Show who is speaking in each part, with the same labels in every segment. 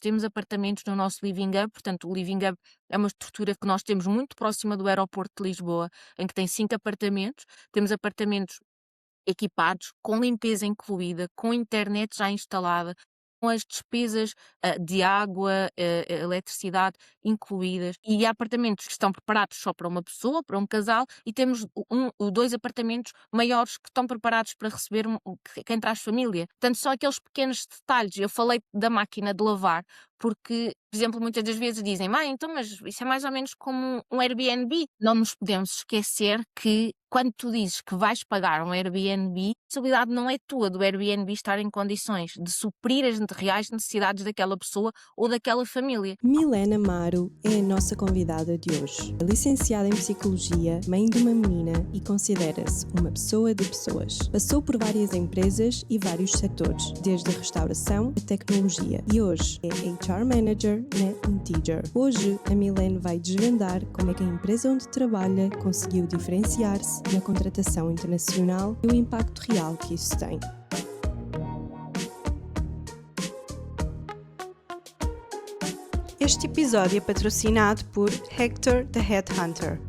Speaker 1: Temos apartamentos no nosso Living Hub, portanto, o Living Hub é uma estrutura que nós temos muito próxima do aeroporto de Lisboa, em que tem 5 apartamentos. Temos apartamentos equipados, com limpeza incluída, com internet já instalada, com as despesas, de água, eletricidade incluídas, e há apartamentos que estão preparados só para uma pessoa, para um casal, e temos 2 apartamentos maiores que estão preparados para receber quem traz família. Portanto, são aqueles pequenos detalhes. Eu falei da máquina de lavar, porque, por exemplo, muitas das vezes dizem: "Mãe, então, mas isso é mais ou menos como um Airbnb". Não nos podemos esquecer que quando tu dizes que vais pagar um Airbnb, a responsabilidade não é tua do Airbnb estar em condições de suprir as reais necessidades daquela pessoa ou daquela família.
Speaker 2: Milena Amaro é a nossa convidada de hoje. É licenciada em Psicologia, mãe de uma menina e considera-se uma pessoa de pessoas. Passou por várias empresas e vários setores, desde a restauração à tecnologia. E hoje é HR Manager na Integer. Hoje a Milena vai desvendar como é que a empresa onde trabalha conseguiu diferenciar-se na contratação internacional e o impacto real que isso tem. Este episódio é patrocinado por Hector the Headhunter.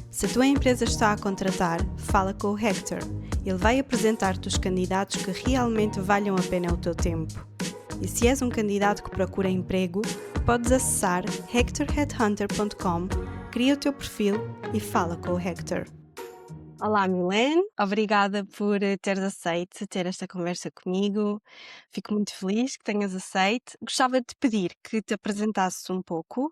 Speaker 2: Se a tua empresa está a contratar, fala com o Hector. Ele vai apresentar-te os candidatos que realmente valham a pena o teu tempo. E se és um candidato que procura emprego, podes acessar hectorheadhunter.com, cria o teu perfil e fala com o Hector. Olá, Milene. Obrigada por teres aceito ter esta conversa comigo. Fico muito feliz que tenhas aceito. Gostava de pedir que te apresentasses um pouco.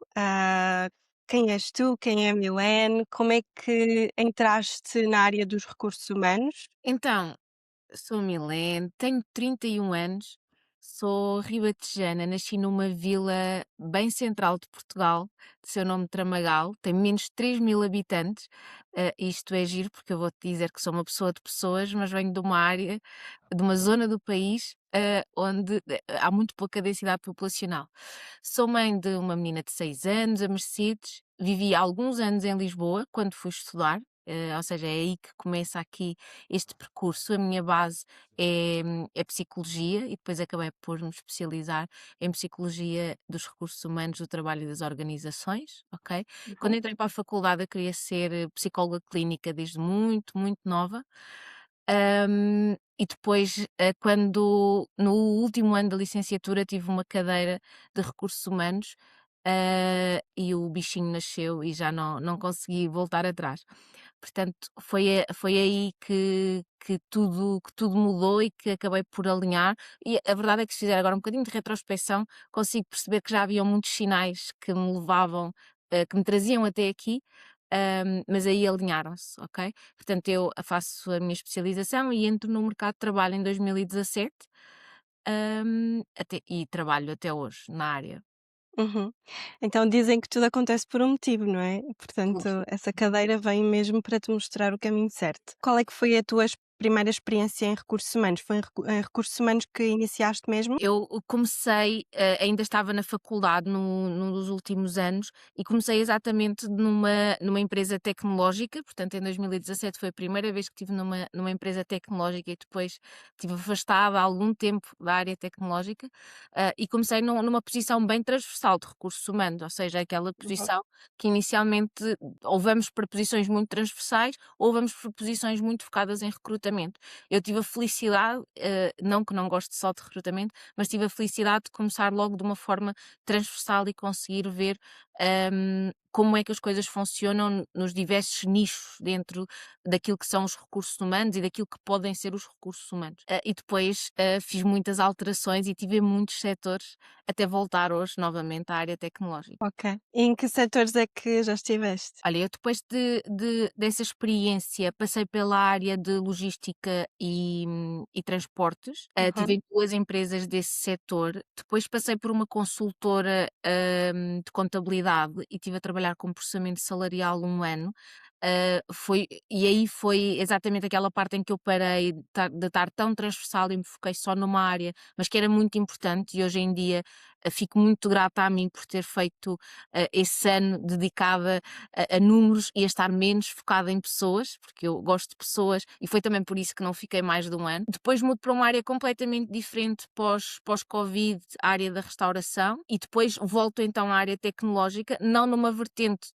Speaker 2: Quem és tu? Quem é a Milene? Como é que entraste na área dos recursos humanos?
Speaker 1: Então, sou Milene, tenho 31 anos, sou ribatejana, nasci numa vila bem central de Portugal, de seu nome Tramagal, tem menos de 3.000 habitantes. Isto é giro porque eu vou-te dizer que sou uma pessoa de pessoas, mas venho de uma área, de uma zona do país, onde há muito pouca densidade populacional. Sou mãe de uma menina de 6 anos, a Mercedes, vivi alguns anos em Lisboa quando fui estudar. Ou seja, é aí que começa aqui este percurso. A minha base é psicologia e depois acabei por me especializar em psicologia dos recursos humanos, do trabalho e das organizações, ok? Quando entrei para a faculdade eu queria ser psicóloga clínica desde muito, muito nova. E depois, quando no último ano da licenciatura tive uma cadeira de recursos humanos, e o bichinho nasceu e já não consegui voltar atrás. Portanto, foi aí que tudo mudou e que acabei por alinhar. E a verdade é que, se fizer agora um bocadinho de retrospecção, consigo perceber que já haviam muitos sinais que me levavam, que me traziam até aqui, mas aí alinharam-se, ok? Portanto, eu faço a minha especialização e entro no mercado de trabalho em 2017, e trabalho até hoje na área.
Speaker 2: Uhum. Então dizem que tudo acontece por um motivo, não é? Portanto, essa cadeira vem mesmo para te mostrar o caminho certo. Qual é que foi a tua primeira experiência em recursos humanos? Foi em recursos humanos que iniciaste mesmo?
Speaker 1: Eu comecei, ainda estava na faculdade num dos últimos anos e comecei exatamente numa empresa tecnológica, portanto em 2017 foi a primeira vez que estive numa empresa tecnológica e depois estive afastada há algum tempo da área tecnológica, e comecei numa posição bem transversal de recursos humanos, ou seja, aquela
Speaker 2: Uhum.
Speaker 1: posição que inicialmente ou vamos para posições muito transversais ou vamos para posições muito focadas em recrutamento. Eu tive a felicidade, não que não goste só de recrutamento, mas tive a felicidade de começar logo de uma forma transversal e conseguir ver, como é que as coisas funcionam nos diversos nichos dentro daquilo que são os recursos humanos e daquilo que podem ser os recursos humanos. E depois, fiz muitas alterações e tive em muitos setores até voltar hoje novamente à área tecnológica.
Speaker 2: Ok. E em que setores é que já estiveste?
Speaker 1: Olha, eu depois dessa experiência passei pela área de logística e transportes, tive
Speaker 2: Uhum.
Speaker 1: em 2 empresas desse setor, depois passei por uma consultora, de contabilidade e estive a trabalhar com processamento salarial 1 ano, E aí foi exatamente aquela parte em que eu parei de estar tão transversal e me foquei só numa área, mas que era muito importante, e hoje em dia fico muito grata a mim por ter feito esse ano dedicada a números e a estar menos focada em pessoas, porque eu gosto de pessoas e foi também por isso que não fiquei mais de um ano. Depois mudo para uma área completamente diferente pós-Covid, a área da restauração, e depois volto então à área tecnológica, não numa vertente,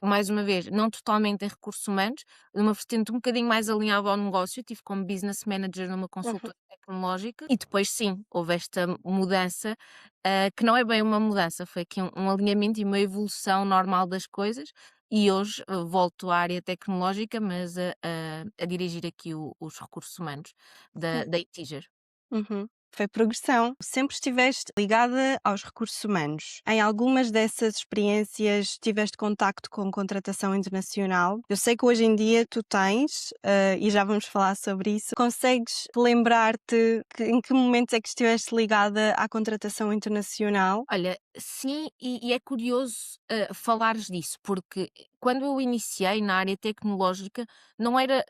Speaker 1: mais uma vez, não totalmente em recursos humanos, numa vertente um bocadinho mais alinhada ao negócio. Tive como business manager numa
Speaker 2: Uhum.
Speaker 1: consultora tecnológica e depois sim, houve esta mudança, que não é bem uma mudança, foi aqui um alinhamento e uma evolução normal das coisas, e hoje volto à área tecnológica, mas a dirigir aqui os recursos humanos da Integer.
Speaker 2: Uhum. Foi progressão. Sempre estiveste ligada aos recursos humanos. Em algumas dessas experiências tiveste contacto com contratação internacional. Eu sei que hoje em dia tu tens, e já vamos falar sobre isso. Consegues lembrar-te em que momentos é que estiveste ligada à contratação internacional?
Speaker 1: Olha, sim, e é curioso, falares disso, porque quando eu iniciei na área tecnológica não era,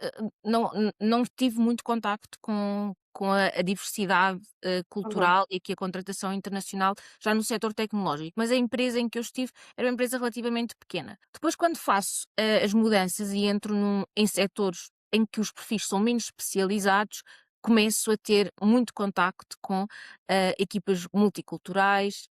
Speaker 1: não tive muito contacto com a diversidade,
Speaker 2: Uhum.
Speaker 1: cultural e aqui a contratação internacional já no setor tecnológico, mas a empresa em que eu estive era uma empresa relativamente pequena. Depois, quando faço, as mudanças e entro em setores em que os perfis são menos especializados, começo a ter muito contacto com equipas multiculturais,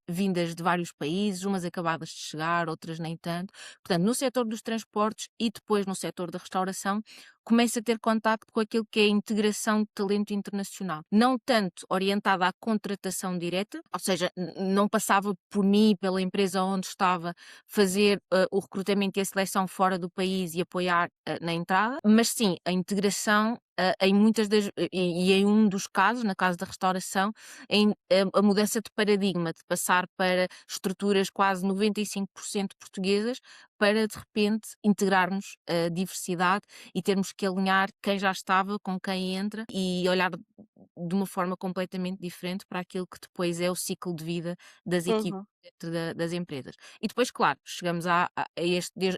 Speaker 1: vindas de vários países, umas acabadas de chegar, outras nem tanto. Portanto, no setor dos transportes e depois no setor da restauração, começo a ter contacto com aquilo que é a integração de talento internacional. Não tanto orientada à contratação direta, ou seja, não passava por mim, pela empresa onde estava, fazer o recrutamento e a seleção fora do país e apoiar na entrada, mas sim a integração em muitas e em um dos casos, na casa da restauração, a mudança de paradigma, de passar para estruturas quase 95% portuguesas, para de repente integrarmos a diversidade e termos que alinhar quem já estava com quem entra e olhar de uma forma completamente diferente para aquilo que depois é o ciclo de vida das equipes
Speaker 2: Uhum.
Speaker 1: dentro das empresas. E depois, claro, chegamos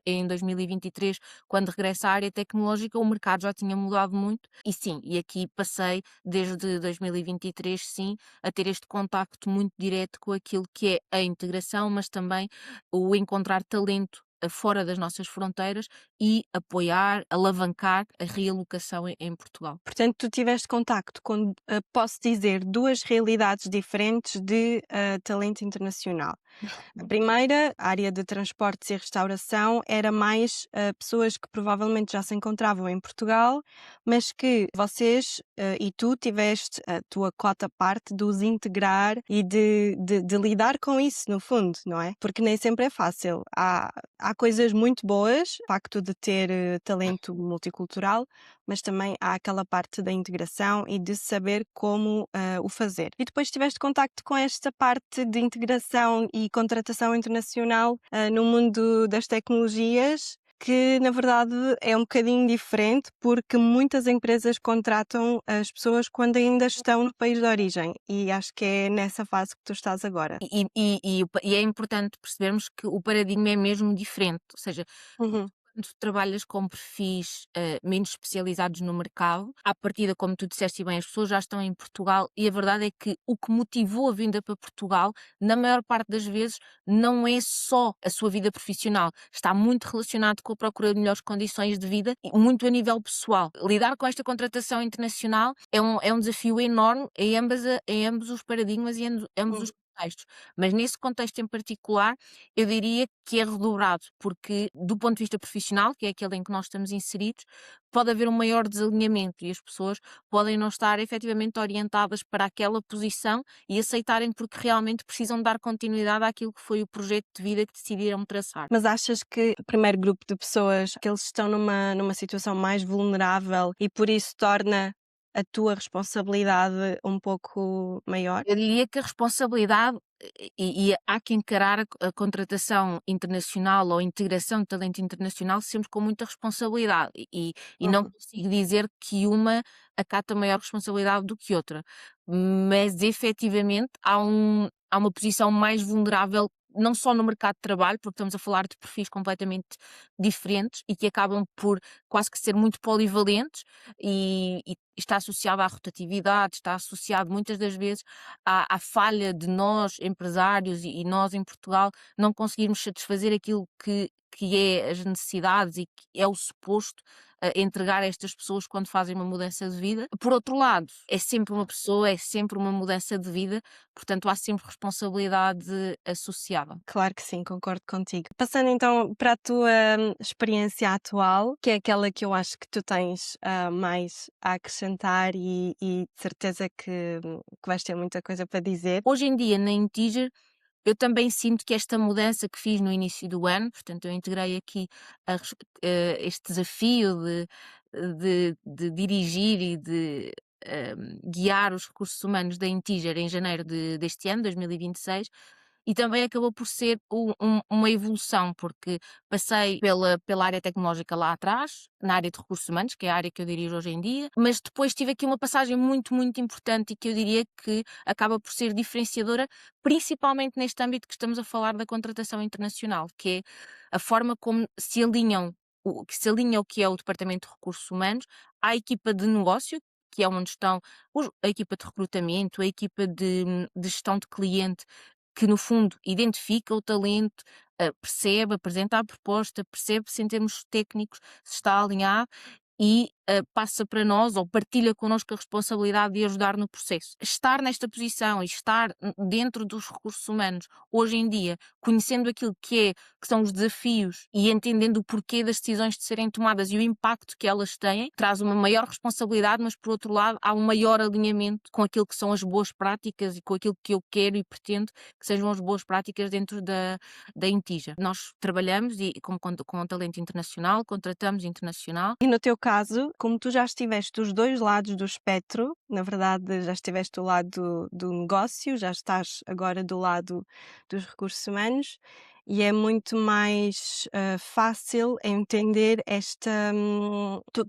Speaker 1: em 2023, quando regresso à área tecnológica, o mercado já tinha mudado muito e sim, e aqui passei desde 2023, sim, a ter este contacto muito direto com aquilo que é a integração, mas também o encontrar talento fora das nossas fronteiras e apoiar, alavancar a realocação em Portugal.
Speaker 2: Portanto, tu tiveste contacto com, posso dizer, duas realidades diferentes de talento internacional. A primeira, a área de transportes e restauração, era mais pessoas que provavelmente já se encontravam em Portugal, mas que vocês e tu tiveste a tua cota parte de os integrar e de lidar com isso, no fundo, não é? Porque nem sempre é fácil. Há coisas muito boas, o facto de ter talento multicultural, mas também há aquela parte da integração e de saber como o fazer. E depois tiveste contacto com esta parte de integração e contratação internacional no mundo das tecnologias, que na verdade é um bocadinho diferente, porque muitas empresas contratam as pessoas quando ainda estão no país de origem, e acho que é nessa fase que tu estás agora.
Speaker 1: E é importante percebermos que o paradigma é mesmo diferente, ou seja,
Speaker 2: Uhum.
Speaker 1: quando tu trabalhas com perfis menos especializados no mercado, à partida, como tu disseste bem, as pessoas já estão em Portugal e a verdade é que o que motivou a vinda para Portugal, na maior parte das vezes, não é só a sua vida profissional, está muito relacionado com a procura de melhores condições de vida e muito a nível pessoal. Lidar com esta contratação internacional é um desafio enorme em ambos os paradigmas e em ambos os
Speaker 2: Uhum.
Speaker 1: contextos, mas nesse contexto em particular eu diria que é redobrado, porque do ponto de vista profissional, que é aquele em que nós estamos inseridos, pode haver um maior desalinhamento e as pessoas podem não estar efetivamente orientadas para aquela posição e aceitarem porque realmente precisam dar continuidade àquilo que foi o projeto de vida que decidiram traçar.
Speaker 2: Mas achas que o primeiro grupo de pessoas, que eles estão numa situação mais vulnerável e por isso torna a tua responsabilidade um pouco maior?
Speaker 1: Eu diria que a responsabilidade e há que encarar a contratação internacional ou a integração de talento internacional sempre com muita responsabilidade e não
Speaker 2: Uhum.
Speaker 1: consigo dizer que uma acata maior responsabilidade do que outra, mas efetivamente há uma posição mais vulnerável não só no mercado de trabalho, porque estamos a falar de perfis completamente diferentes e que acabam por quase que ser muito polivalentes e está associado à rotatividade, está associado muitas das vezes à falha de nós, empresários e nós em Portugal, não conseguirmos satisfazer aquilo que é as necessidades e que é o suposto entregar a estas pessoas quando fazem uma mudança de vida. Por outro lado, é sempre uma pessoa, é sempre uma mudança de vida, portanto há sempre responsabilidade associada.
Speaker 2: Claro que sim, concordo contigo. Passando então para a tua experiência atual, que é aquela que eu acho que tu tens mais a acrescentar e de certeza que vais ter muita coisa para dizer.
Speaker 1: Hoje em dia, na Integer, eu também sinto que esta mudança que fiz no início do ano, portanto, eu integrei aqui este desafio de dirigir e de guiar os recursos humanos da Integer em janeiro deste ano, 2026, e também acabou por ser uma evolução, porque passei pela área tecnológica lá atrás, na área de recursos humanos, que é a área que eu dirijo hoje em dia, mas depois tive aqui uma passagem muito, muito importante e que eu diria que acaba por ser diferenciadora, principalmente neste âmbito que estamos a falar da contratação internacional, que é a forma como se alinham que se alinha o que é o Departamento de Recursos Humanos à equipa de negócio, que é onde estão a equipa de recrutamento, a equipa de gestão de cliente, que no fundo identifica o talento, percebe, apresenta a proposta, percebe se em termos técnicos se está alinhado e passa para nós ou partilha connosco a responsabilidade de ajudar no processo. Estar nesta posição e estar dentro dos recursos humanos hoje em dia, conhecendo aquilo que são os desafios e entendendo o porquê das decisões de serem tomadas e o impacto que elas têm, traz uma maior responsabilidade, mas por outro lado há um maior alinhamento com aquilo que são as boas práticas e com aquilo que eu quero e pretendo que sejam as boas práticas dentro da Intija. Nós trabalhamos com talento internacional, contratamos internacional.
Speaker 2: E no teu caso, como tu já estiveste dos dois lados do espectro, na verdade já estiveste do lado do negócio, já estás agora do lado dos recursos humanos e é muito mais fácil entender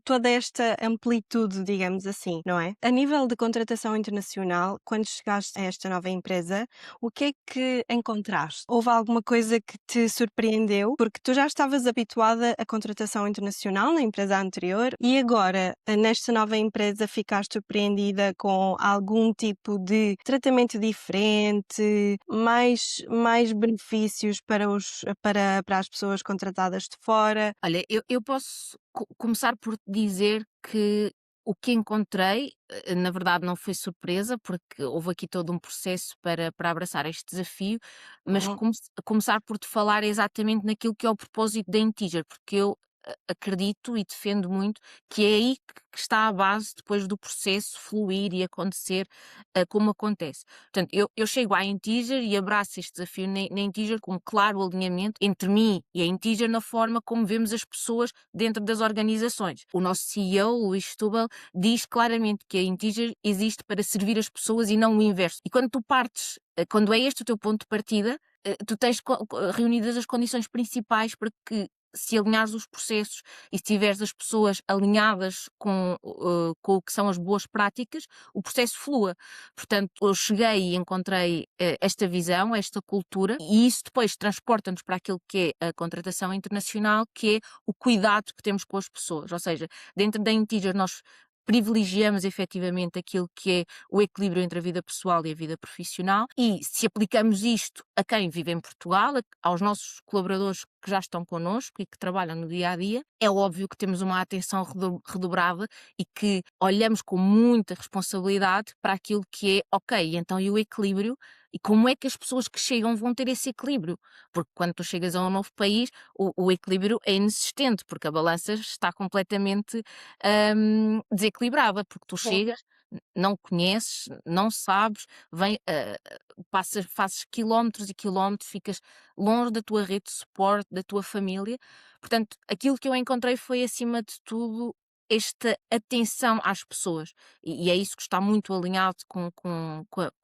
Speaker 2: toda esta amplitude, digamos assim, não é? A nível de contratação internacional, quando chegaste a esta nova empresa, o que é que encontraste? Houve alguma coisa que te surpreendeu? Porque tu já estavas habituada à contratação internacional na empresa anterior e agora, nesta nova empresa, ficaste surpreendida com algum tipo de tratamento diferente, mais benefícios para as pessoas contratadas de fora?
Speaker 1: Olha, eu posso começar por te dizer que o que encontrei, na verdade, não foi surpresa, porque houve aqui todo um processo para abraçar este desafio, mas
Speaker 2: Uhum.
Speaker 1: começar por te falar exatamente naquilo que é o propósito da Integer, porque eu acredito e defendo muito que é aí que está a base depois do processo fluir e acontecer como acontece. Portanto, eu chego à Integer e abraço este desafio na Integer com um claro alinhamento entre mim e a Integer na forma como vemos as pessoas dentro das organizações. O nosso CEO, o Luís Setúbal, diz claramente que a Integer existe para servir as pessoas e não o inverso. E quando tu partes, quando é este o teu ponto de partida, tu tens reunidas as condições principais para que se alinhares os processos e se tiveres as pessoas alinhadas com o que são as boas práticas, o processo flua. Portanto, eu cheguei e encontrei esta visão, esta cultura, e isso depois transporta-nos para aquilo que é a contratação internacional, que é o cuidado que temos com as pessoas. Ou seja, dentro da Integer nós privilegiamos efetivamente aquilo que é o equilíbrio entre a vida pessoal e a vida profissional, e se aplicamos isto a quem vive em Portugal, aos nossos colaboradores que já estão connosco e que trabalham no dia a dia, é óbvio que temos uma atenção redobrada e que olhamos com muita responsabilidade para aquilo que é, ok, então e o equilíbrio? E como é que as pessoas que chegam vão ter esse equilíbrio? Porque quando tu chegas a um novo país, o equilíbrio é inexistente, porque a balança está completamente desequilibrada, porque tu
Speaker 2: Sim.
Speaker 1: chegas, não conheces, não sabes, fazes quilómetros e quilómetros, ficas longe da tua rede de suporte, da tua família. Portanto, aquilo que eu encontrei foi, acima de tudo, esta atenção às pessoas. E é isso que está muito alinhado com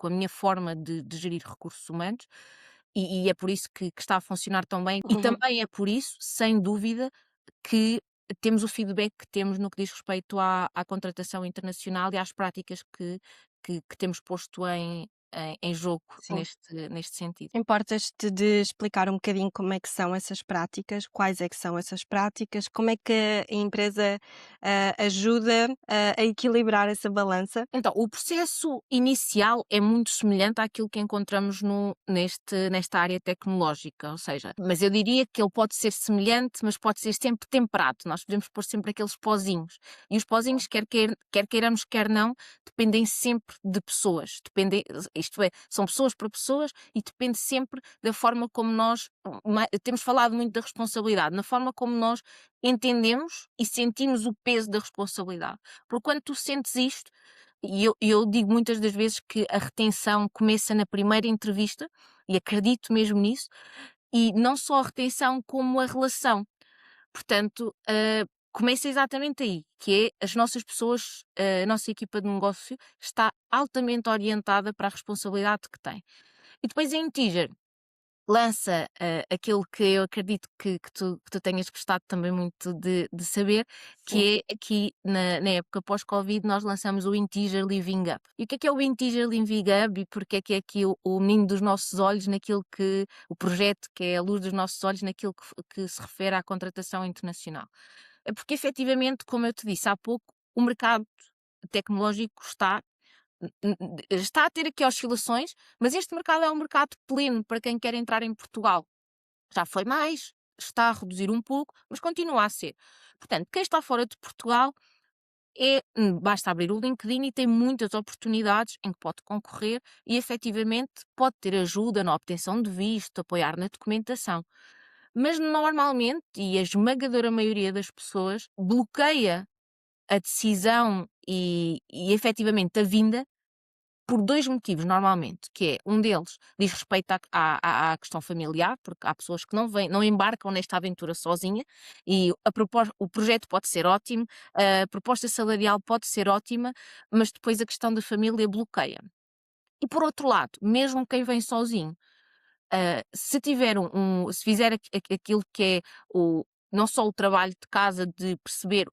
Speaker 1: a minha forma de gerir recursos humanos. E é por isso que está a funcionar tão bem. E
Speaker 2: Uhum.
Speaker 1: também é por isso, sem dúvida, que temos o feedback que temos no que diz respeito à contratação internacional e às práticas que temos posto em jogo
Speaker 2: Sim.
Speaker 1: neste sentido.
Speaker 2: Importas-te de explicar um bocadinho como é que são essas práticas, quais é que são essas práticas, como é que a empresa, ajuda a equilibrar essa balança?
Speaker 1: Então, o processo inicial é muito semelhante àquilo que encontramos nesta área tecnológica, ou seja, mas eu diria que ele pode ser semelhante, mas pode ser sempre temperado. Nós podemos pôr sempre aqueles pozinhos. E os pozinhos, quer queiramos, quer não, dependem sempre de pessoas. Isto é, são pessoas para pessoas e depende sempre da forma como nós. Temos falado muito da responsabilidade, na forma como nós entendemos e sentimos o peso da responsabilidade. Porque quando tu sentes isto, e eu digo muitas das vezes que a retenção começa na primeira entrevista, e acredito mesmo nisso, e não só a retenção como a relação. Portanto, começa exatamente aí, que é as nossas pessoas, a nossa equipa de negócio está altamente orientada para a responsabilidade que tem. E depois em Integer lança, aquilo que eu acredito que tu tenhas gostado também muito de saber,
Speaker 2: Sim.
Speaker 1: que é aqui na época pós-Covid nós lançamos o Integer Living Up. E o que é o Integer Living Up e porque é aqui o menino dos nossos olhos naquilo que o projeto que é a luz dos nossos olhos naquilo que se refere à contratação internacional? É porque efetivamente, como eu te disse há pouco, o mercado tecnológico está a ter aqui oscilações, mas este mercado é um mercado pleno para quem quer entrar em Portugal. Já foi mais, está a reduzir um pouco, mas continua a ser. Portanto, quem está fora de Portugal basta abrir o LinkedIn e tem muitas oportunidades em que pode concorrer e efetivamente pode ter ajuda na obtenção de visto, apoiar na documentação. Mas normalmente, e a esmagadora maioria das pessoas, bloqueia a decisão e efetivamente a vinda por 2 motivos, normalmente, que é, um deles diz respeito à questão familiar, porque há pessoas que não embarcam nesta aventura sozinha e o projeto pode ser ótimo, a proposta salarial pode ser ótima, mas depois a questão da família bloqueia. E por outro lado, mesmo quem vem sozinho, se tiver se fizer aquilo que é o não só o trabalho de casa de perceber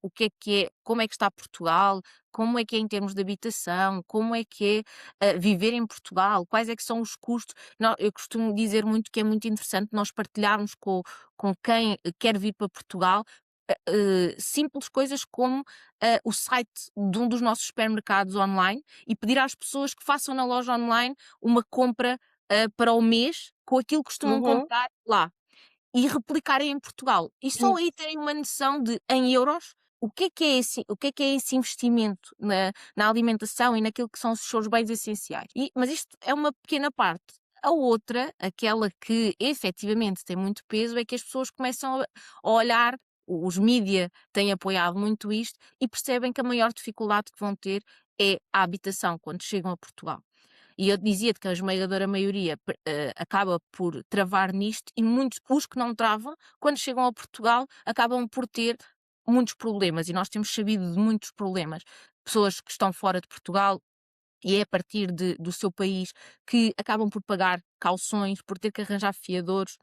Speaker 1: como é que está Portugal, como é que é em termos de habitação, como é que é, viver em Portugal, quais é que são os custos. Eu costumo dizer muito que é muito interessante nós partilharmos com quem quer vir para Portugal, simples coisas como, o site de um dos nossos supermercados online e pedir às pessoas que façam na loja online uma compra para o mês com aquilo que costumam
Speaker 2: Uhum.
Speaker 1: comprar lá e replicarem em Portugal. E só aí terem uma noção de, em euros, o que é esse investimento na alimentação e naquilo que são os seus bens essenciais. Mas isto é uma pequena parte. A outra, aquela que efetivamente tem muito peso, é que as pessoas começam a olhar, os mídia têm apoiado muito isto e percebem que a maior dificuldade que vão ter é a habitação quando chegam a Portugal. E eu dizia-te que a esmagadora maioria acaba por travar nisto e muitos, os que não travam, quando chegam a Portugal, acabam por ter muitos problemas e nós temos sabido de muitos problemas. Pessoas que estão fora de Portugal e é a partir do seu país que acabam por pagar cauções, por ter que arranjar fiadores,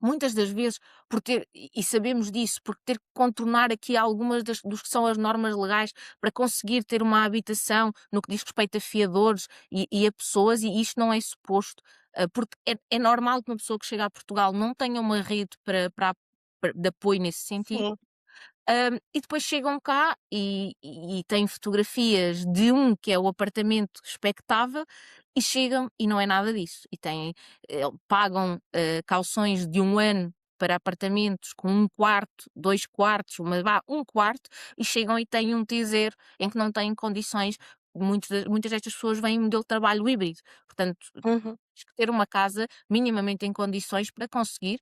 Speaker 1: muitas das vezes por ter, e sabemos disso, por ter que contornar aqui algumas dos que são as normas legais para conseguir ter uma habitação no que diz respeito a fiadores e a pessoas, e isto não é suposto, porque é normal que uma pessoa que chega a Portugal não tenha uma rede de apoio nesse sentido.
Speaker 2: Sim.
Speaker 1: E depois chegam cá e têm fotografias de um que é o apartamento expectável e chegam e não é nada disso. E pagam cauções de 1 ano para apartamentos com 1 quarto, 2 quartos, um quarto, e chegam e têm um T0 em que não têm condições. Muitas destas pessoas vêm em modelo de trabalho híbrido. Portanto,
Speaker 2: Uhum.
Speaker 1: tens que ter uma casa minimamente em condições para conseguir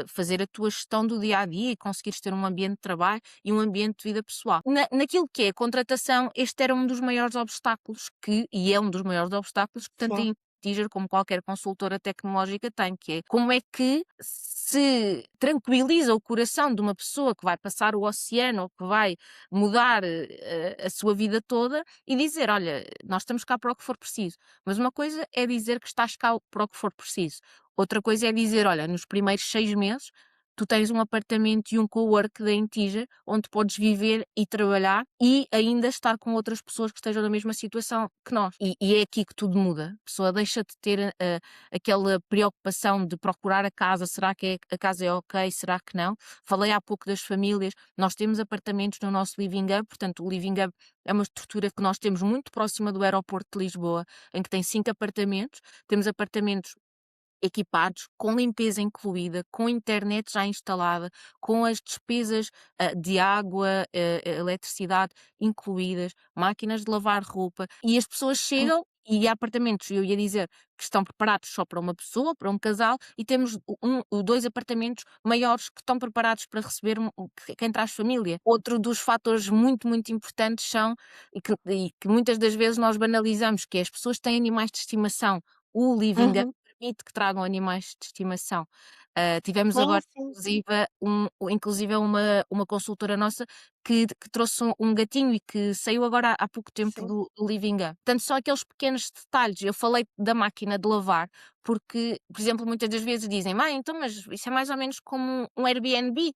Speaker 1: fazer a tua gestão do dia a dia e conseguires ter um ambiente de trabalho e um ambiente de vida pessoal. Naquilo que é a contratação, este era um dos maiores obstáculos e é um dos maiores obstáculos que tanto
Speaker 2: Sim.
Speaker 1: a Integer como qualquer consultora tecnológica tem, que é como é que se tranquiliza o coração de uma pessoa que vai passar o oceano ou que vai mudar a sua vida toda e dizer, olha, nós estamos cá para o que for preciso. Mas uma coisa é dizer que estás cá para o que for preciso. Outra coisa é dizer, olha, nos primeiros 6 meses tu tens um apartamento e um cowork da Integer, onde podes viver e trabalhar e ainda estar com outras pessoas que estejam na mesma situação que nós. E é aqui que tudo muda. A pessoa deixa de ter aquela preocupação de procurar a casa, será que a casa é ok, será que não? Falei há pouco das famílias, nós temos apartamentos no nosso Living Hub, portanto o Living Hub é uma estrutura que nós temos muito próxima do aeroporto de Lisboa, em que tem 5 apartamentos, temos apartamentos equipados, com limpeza incluída, com internet já instalada, com as despesas, de água, eletricidade incluídas, máquinas de lavar roupa, e as pessoas
Speaker 2: Hum,
Speaker 1: chegam e há apartamentos, eu ia dizer, que estão preparados só para uma pessoa, para um casal, e temos 2 apartamentos maiores que estão preparados para receber quem traz família. Outro dos fatores muito, muito importantes são, e que muitas das vezes nós banalizamos, que é as pessoas têm animais de estimação. O Living
Speaker 2: uhum.
Speaker 1: permite que tragam animais de estimação. Tivemos
Speaker 2: Sim,
Speaker 1: agora
Speaker 2: sim.
Speaker 1: inclusive uma consultora nossa que trouxe um gatinho e que saiu agora há pouco tempo
Speaker 2: Sim.
Speaker 1: do Living Up. Portanto, só aqueles pequenos detalhes. Eu falei da máquina de lavar, porque, por exemplo, muitas das vezes dizem: "Mãe, então, mas isso é mais ou menos como um Airbnb".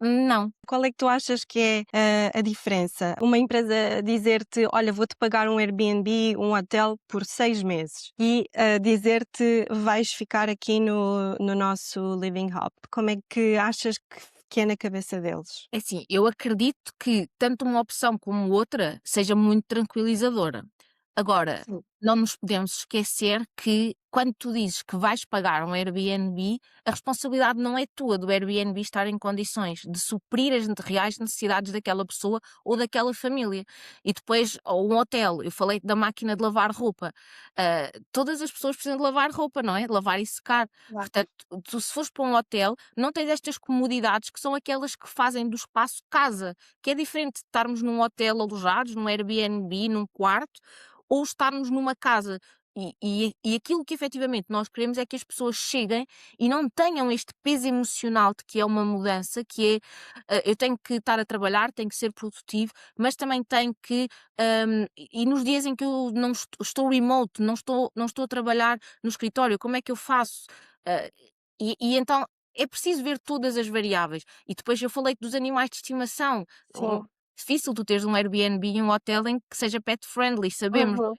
Speaker 1: Não.
Speaker 2: Qual é que tu achas que é a diferença? Uma empresa dizer-te: "Olha, vou-te pagar um Airbnb, um hotel por 6 meses", e, dizer-te: "Vais ficar aqui no nosso living hub". Como é que achas que é na cabeça deles?
Speaker 1: É assim, eu acredito que tanto uma opção como outra seja muito tranquilizadora. Agora,
Speaker 2: Sim,
Speaker 1: não nos podemos esquecer que quando tu dizes que vais pagar um Airbnb, a responsabilidade não é tua do Airbnb estar em condições de suprir as reais necessidades daquela pessoa ou daquela família. E depois, ou um hotel, eu falei da máquina de lavar roupa. Todas as pessoas precisam de lavar roupa, não é? Lavar e secar.
Speaker 2: claro.
Speaker 1: Portanto, tu se fores para um hotel, não tens estas comodidades que são aquelas que fazem do espaço casa, que é diferente de estarmos num hotel alojados, num Airbnb, num quarto, ou estarmos numa casa. E aquilo que efetivamente nós queremos é que as pessoas cheguem e não tenham este peso emocional de que é uma mudança, que é eu tenho que estar a trabalhar, tenho que ser produtivo, mas também tenho que. E nos dias em que eu não estou remote, não estou a trabalhar no escritório, como é que eu faço? Ah, e então é preciso ver todas as variáveis. E depois eu falei dos animais de estimação.
Speaker 2: Sim.
Speaker 1: Difícil tu teres um Airbnb e um hotel em que seja pet friendly, sabemos.
Speaker 2: Uhum.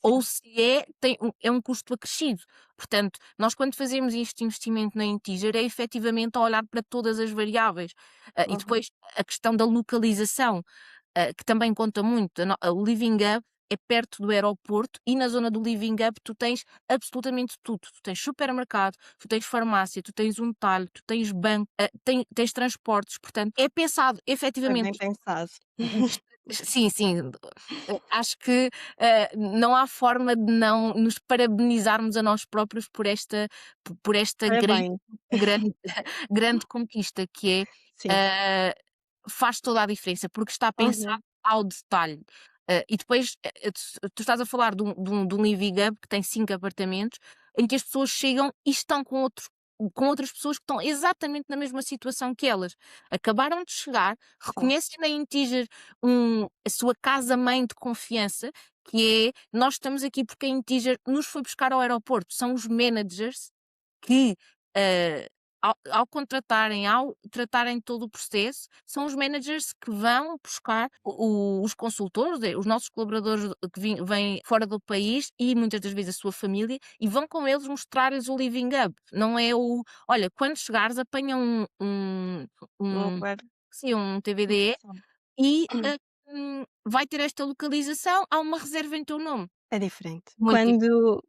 Speaker 1: Ou
Speaker 2: Sim,
Speaker 1: se é um custo acrescido. Portanto, nós quando fazemos este investimento na Integer é efetivamente a olhar para todas as variáveis. E
Speaker 2: uhum.
Speaker 1: depois a questão da localização, que também conta muito. O Living Hub é perto do aeroporto e na zona do Living Hub tu tens absolutamente tudo. Tu tens supermercado, tu tens farmácia, tu tens um talho, tu tens banco, tens transportes. Portanto, é pensado
Speaker 2: Foi
Speaker 1: efetivamente.
Speaker 2: bem pensado.
Speaker 1: Sim, sim. Acho que, não há forma de não nos parabenizarmos a nós próprios por esta
Speaker 2: Parabéns.
Speaker 1: grande grande conquista que
Speaker 2: Sim.
Speaker 1: é, faz toda a diferença, porque está pensado
Speaker 2: Uhum.
Speaker 1: ao detalhe. E depois, tu estás a falar de um living hub que tem 5 apartamentos, em que as pessoas chegam e estão com outras pessoas que estão exatamente na mesma situação que elas. Acabaram de chegar,
Speaker 2: Sim.
Speaker 1: reconhecem na Integer a sua casa-mãe de confiança, que é: nós estamos aqui porque a Integer nos foi buscar ao aeroporto. São os managers que, ah, ao contratarem, ao tratarem todo o processo, são os managers que vão buscar os consultores, os nossos colaboradores que vêm fora do país e muitas das vezes a sua família, e vão com eles mostrar-lhes o Living Hub. Não é olha, quando chegares apanha
Speaker 2: Um
Speaker 1: um
Speaker 2: Uber.
Speaker 1: sim, um TVDE e, vai ter esta localização, há uma reserva em teu nome.
Speaker 2: É diferente.
Speaker 1: Muito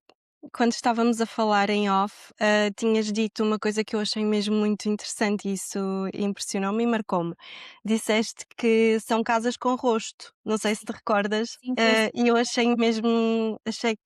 Speaker 2: Quando estávamos a falar em off, tinhas dito uma coisa que eu achei mesmo muito interessante e isso impressionou-me e marcou-me. Disseste que são casas com rosto, não sei se
Speaker 1: sim,
Speaker 2: te recordas,
Speaker 1: sim, sim, sim.
Speaker 2: e eu achei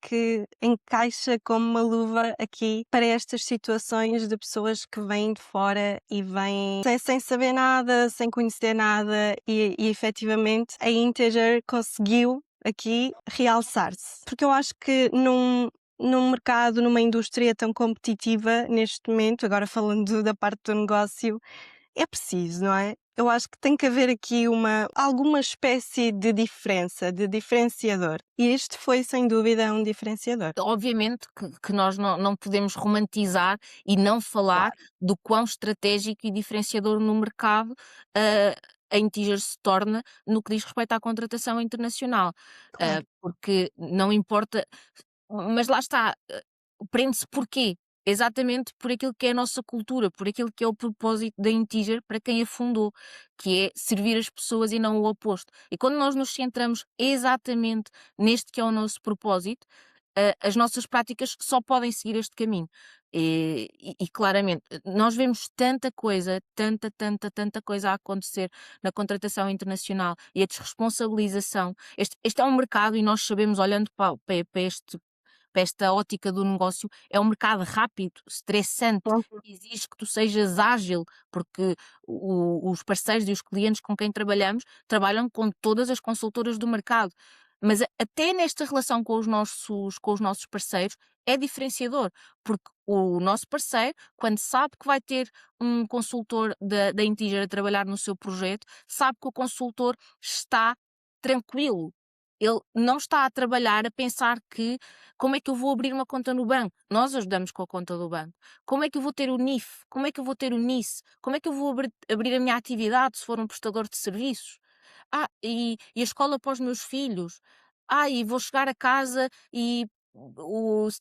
Speaker 2: que encaixa como uma luva aqui para estas situações de pessoas que vêm de fora e vêm sem saber nada, sem conhecer nada e efetivamente a Integer conseguiu aqui realçar-se. Porque eu acho que num mercado, numa indústria tão competitiva neste momento, agora falando da parte do negócio, é preciso, não é? eu acho que tem que haver aqui alguma espécie de diferença, de diferenciador. E este foi, sem dúvida, um diferenciador.
Speaker 1: Obviamente que nós não podemos romantizar e não falar
Speaker 2: Claro,
Speaker 1: do quão estratégico e diferenciador no mercado a Integer se torna no que diz respeito à contratação internacional.
Speaker 2: claro.
Speaker 1: Porque não importa, mas lá está, prende-se porquê? Exatamente por aquilo que é a nossa cultura, por aquilo que é o propósito da Integer para quem a fundou, que é servir as pessoas e não o oposto. E quando nós nos centramos exatamente neste que é o nosso propósito, as nossas práticas só podem seguir este caminho. E claramente, nós vemos tanta coisa, tanta coisa a acontecer na contratação internacional e a desresponsabilização. Este é um mercado e nós sabemos, olhando para esta ótica do negócio, é um mercado rápido, estressante,
Speaker 2: Uhum.
Speaker 1: exige que tu sejas ágil, porque os parceiros e os clientes com quem trabalhamos trabalham com todas as consultoras do mercado. Mas até nesta relação com os nossos parceiros é diferenciador, porque o nosso parceiro, quando sabe que vai ter um consultor da Integer a trabalhar no seu projeto, sabe que o consultor está tranquilo. Ele não está a trabalhar a pensar que como é que eu vou abrir uma conta no banco? Nós ajudamos com a conta do banco. Como é que eu vou ter o NIF? Como é que eu vou ter o NIS? Como é que eu vou abrir a minha atividade se for um prestador de serviços? E a escola para os meus filhos? E vou chegar a casa e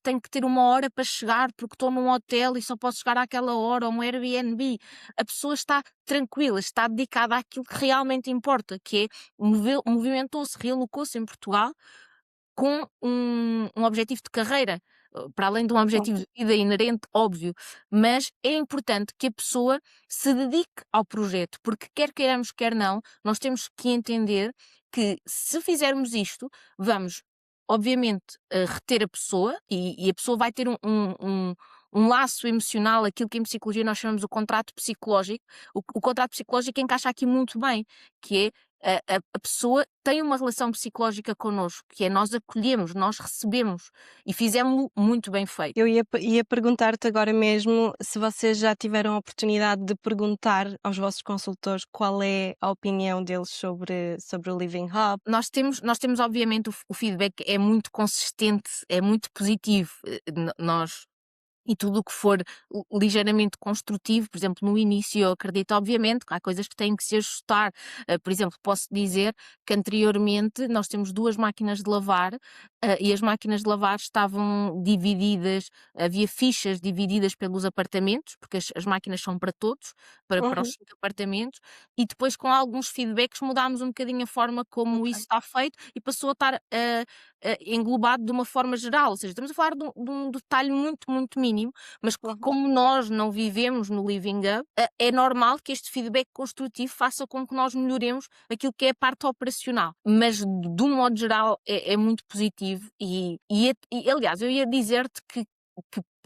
Speaker 1: tenho que ter uma hora para chegar porque estou num hotel e só posso chegar àquela hora, ou um Airbnb. A pessoa está tranquila, está dedicada àquilo que realmente importa, que é movimentou-se, realocou-se em Portugal com um objetivo de carreira, para além de um objetivo de vida inerente, óbvio, mas é importante que a pessoa se dedique ao projeto, porque quer queiramos, quer não, nós temos que entender que se fizermos isto, vamos, obviamente, reter a pessoa e a pessoa vai ter um laço emocional, aquilo que em psicologia nós chamamos o contrato psicológico. O contrato psicológico encaixa aqui muito bem, que é a pessoa tem uma relação psicológica connosco, que é nós acolhemos, nós recebemos e fizemos muito bem feito.
Speaker 2: Eu ia perguntar-te agora mesmo se vocês já tiveram a oportunidade de perguntar aos vossos consultores qual é a opinião deles sobre o Living Hub.
Speaker 1: Nós temos obviamente o feedback é muito consistente, é muito positivo. Nós e tudo o que for ligeiramente construtivo, por exemplo, no início eu acredito obviamente que há coisas que têm que se ajustar. Por exemplo, posso dizer que anteriormente nós temos 2 máquinas de lavar, e as máquinas de lavar estavam divididas, havia fichas divididas pelos apartamentos, porque as máquinas são para todos, para os
Speaker 2: Uhum.
Speaker 1: 5 apartamentos, e depois com alguns feedbacks mudámos um bocadinho a forma como isso
Speaker 2: Ok,
Speaker 1: está feito e passou a estar, englobado de uma forma geral, ou seja, estamos a falar de um detalhe muito, muito mínimo, mas que
Speaker 2: uhum.
Speaker 1: como nós não vivemos no Living Up, é normal que este feedback construtivo faça com que nós melhoremos aquilo que é a parte operacional. Mas de um modo geral é muito positivo e aliás, eu ia dizer-te que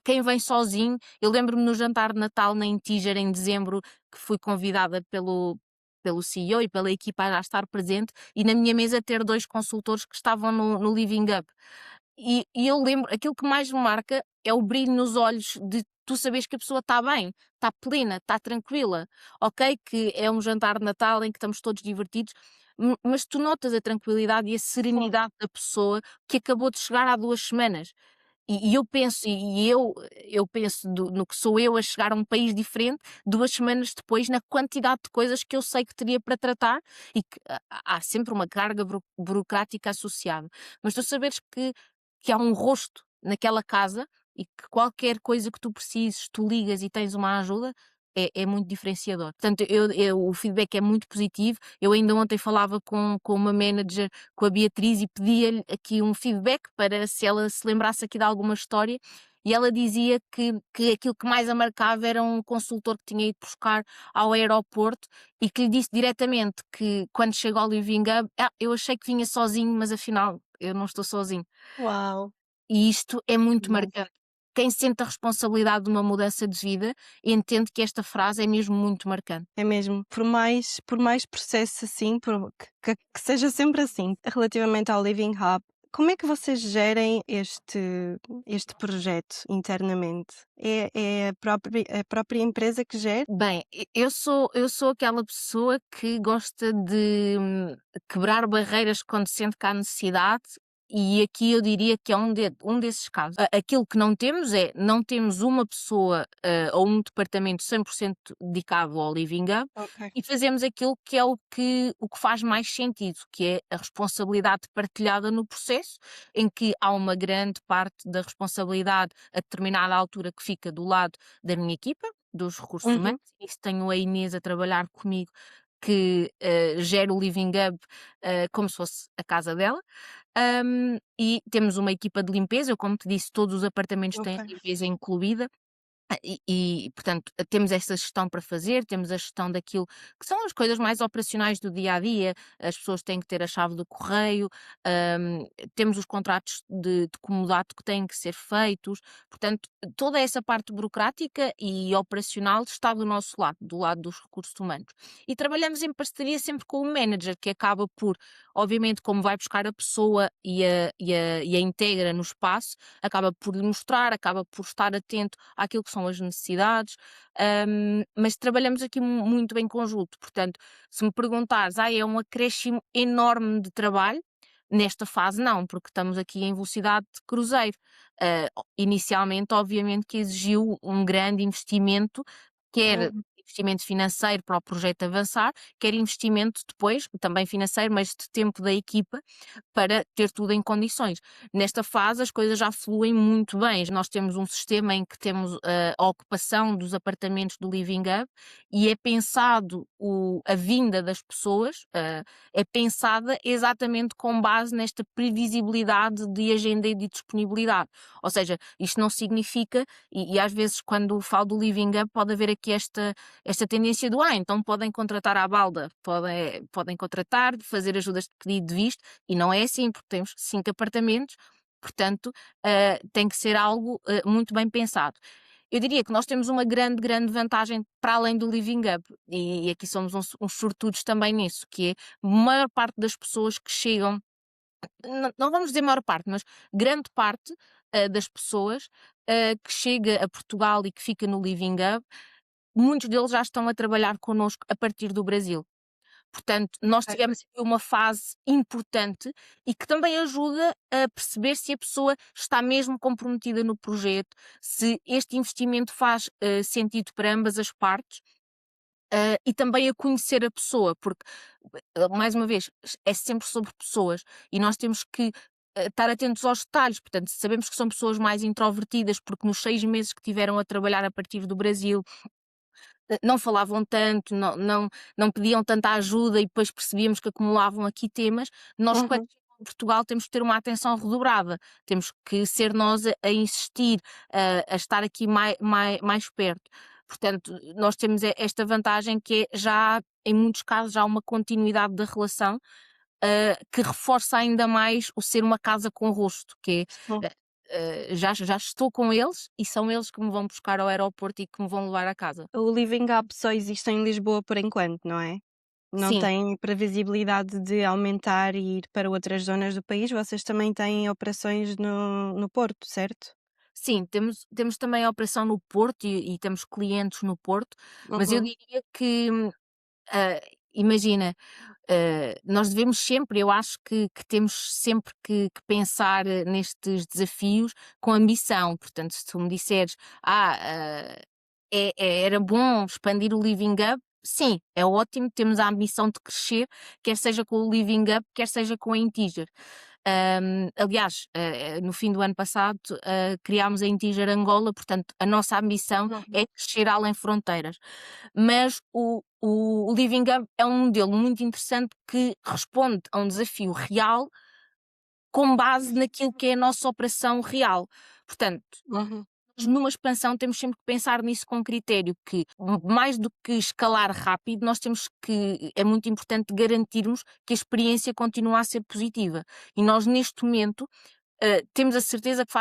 Speaker 1: quem vem sozinho, eu lembro-me no jantar de Natal na Integer em dezembro, que fui convidada pelo CEO e pela equipa a já estar presente, e na minha mesa ter 2 consultores que estavam no Living Up. E eu lembro, aquilo que mais me marca é o brilho nos olhos de tu saberes que a pessoa está bem, está plena, está tranquila. Ok, que é um jantar de Natal em que estamos todos divertidos, mas tu notas a tranquilidade e a
Speaker 2: Sim,
Speaker 1: serenidade da pessoa que acabou de chegar há 2 semanas. E eu penso no que sou eu a chegar a um país diferente, 2 semanas depois, na quantidade de coisas que eu sei que teria para tratar e que há sempre uma carga burocrática associada. Mas tu saberes que há um rosto naquela casa e que qualquer coisa que tu precises, tu ligas e tens uma ajuda, é muito diferenciador. Portanto, o feedback é muito positivo. Eu ainda ontem falava com uma manager, com a Beatriz, e pedia-lhe aqui um feedback para se ela se lembrasse aqui de alguma história. E ela dizia que aquilo que mais a marcava era um consultor que tinha ido buscar ao aeroporto e que lhe disse diretamente que quando chega ao Living Hub, eu achei que vinha sozinho, mas afinal eu não estou sozinho.
Speaker 2: uau,
Speaker 1: E isto é muito
Speaker 2: bom.
Speaker 1: marcante. Quem sente a responsabilidade de uma mudança de vida entende que esta frase é mesmo muito marcante.
Speaker 2: É mesmo, por mais processo assim, que seja sempre assim. Relativamente ao Living Hub, Como é que vocês gerem este projeto internamente? É a própria empresa que gera?
Speaker 1: Bem, eu sou aquela pessoa que gosta de quebrar barreiras quando sente que há necessidade, e aqui eu diria que é um desses casos. Aquilo que não temos não temos uma pessoa, ou um departamento 100% dedicado ao Living Up,
Speaker 2: Ok.
Speaker 1: e fazemos aquilo que é o que faz mais sentido, que é a responsabilidade partilhada no processo, em que há uma grande parte da responsabilidade a determinada altura que fica do lado da minha equipa, dos recursos humanos.
Speaker 2: Uhum.
Speaker 1: Isso, tenho a Inês a trabalhar comigo, que gera o Living Hub como se fosse a casa dela. E temos uma equipa de limpeza, eu como te disse, todos os apartamentos
Speaker 2: Ok.
Speaker 1: têm limpeza incluída. Portanto, temos essa gestão para fazer, temos a gestão daquilo que são as coisas mais operacionais do dia a dia, as pessoas têm que ter a chave do correio, hum, temos os contratos de comodato que têm que ser feitos, portanto, toda essa parte burocrática e operacional está do nosso lado, do lado dos recursos humanos. E trabalhamos em parceria sempre com o manager, que acaba por, obviamente, como vai buscar a pessoa e a integra no espaço, acaba por lhe mostrar, acaba por estar atento àquilo que são as necessidades, mas trabalhamos aqui muito em conjunto. Portanto, se me perguntares, é um acréscimo enorme de trabalho? Nesta fase não, porque estamos aqui em velocidade de cruzeiro. Inicialmente, obviamente, que exigiu um grande investimento, quer
Speaker 2: Uhum.
Speaker 1: investimento financeiro para o projeto avançar, quer investimento depois, também financeiro, mas de tempo da equipa, para ter tudo em condições. Nesta fase as coisas já fluem muito bem. Nós temos um sistema em que temos a ocupação dos apartamentos do Living Hub, e é pensado a vinda das pessoas, é pensada exatamente com base nesta previsibilidade de agenda e de disponibilidade. Ou seja, isto não significa, e às vezes quando falo do Living Hub pode haver aqui esta tendência do então podem contratar à balda, podem contratar, fazer ajudas de pedido de visto, e não é assim, porque temos 5 apartamentos, portanto, tem que ser algo muito bem pensado. Eu diria que nós temos uma grande, grande vantagem para além do Living Hub, e aqui somos uns sortudos também nisso, que é a maior parte das pessoas que chegam, não vamos dizer maior parte, mas grande parte das pessoas que chega a Portugal e que fica no Living Hub, muitos deles já estão a trabalhar connosco a partir do Brasil. Portanto, nós
Speaker 2: Ok.
Speaker 1: tivemos aqui uma fase importante e que também ajuda a perceber se a pessoa está mesmo comprometida no projeto, se este investimento faz sentido para ambas as partes, e também a conhecer a pessoa, porque, mais uma vez, é sempre sobre pessoas e nós temos que estar atentos aos detalhes. Portanto, se sabemos que são pessoas mais introvertidas, porque nos 6 meses que tiveram a trabalhar a partir do Brasil não falavam tanto, não pediam tanta ajuda, e depois percebíamos que acumulavam aqui temas. Nós, quando
Speaker 2: Uhum.
Speaker 1: chegamos a Portugal, temos que ter uma atenção redobrada, temos que ser nós a insistir, a estar aqui mais perto. Portanto, nós temos esta vantagem, que é já, em muitos casos, já uma continuidade da relação, que reforça ainda mais o ser uma casa com rosto, que
Speaker 2: Sim.
Speaker 1: é, já estou com eles e são eles que me vão buscar ao aeroporto e que me vão levar a casa.
Speaker 2: O Living Up só existe em Lisboa por enquanto, não é? Não
Speaker 1: Sim,
Speaker 2: tem previsibilidade de aumentar e ir para outras zonas do país? Vocês também têm operações no Porto, certo?
Speaker 1: sim, temos também a operação no Porto, e temos clientes no Porto, mas eu
Speaker 2: Uhum.
Speaker 1: diria que, ah, imagina, nós devemos sempre, eu acho que temos sempre que pensar nestes desafios com ambição. Portanto, se tu me disseres, era bom expandir o Living Up, sim, é ótimo, temos a ambição de crescer, quer seja com o Living Up, quer seja com a Integer. Aliás, no fim do ano passado, criámos a Integer Angola, portanto, a nossa ambição
Speaker 2: Uhum.
Speaker 1: é crescer além fronteiras. Mas o Living Up é um modelo muito interessante, que responde a um desafio real com base naquilo que é a nossa operação real. Portanto,
Speaker 2: Uhum.
Speaker 1: nós numa expansão temos sempre que pensar nisso com critério, que mais do que escalar rápido, nós temos que, é muito importante garantirmos que a experiência continua a ser positiva. E nós, neste momento, temos a certeza que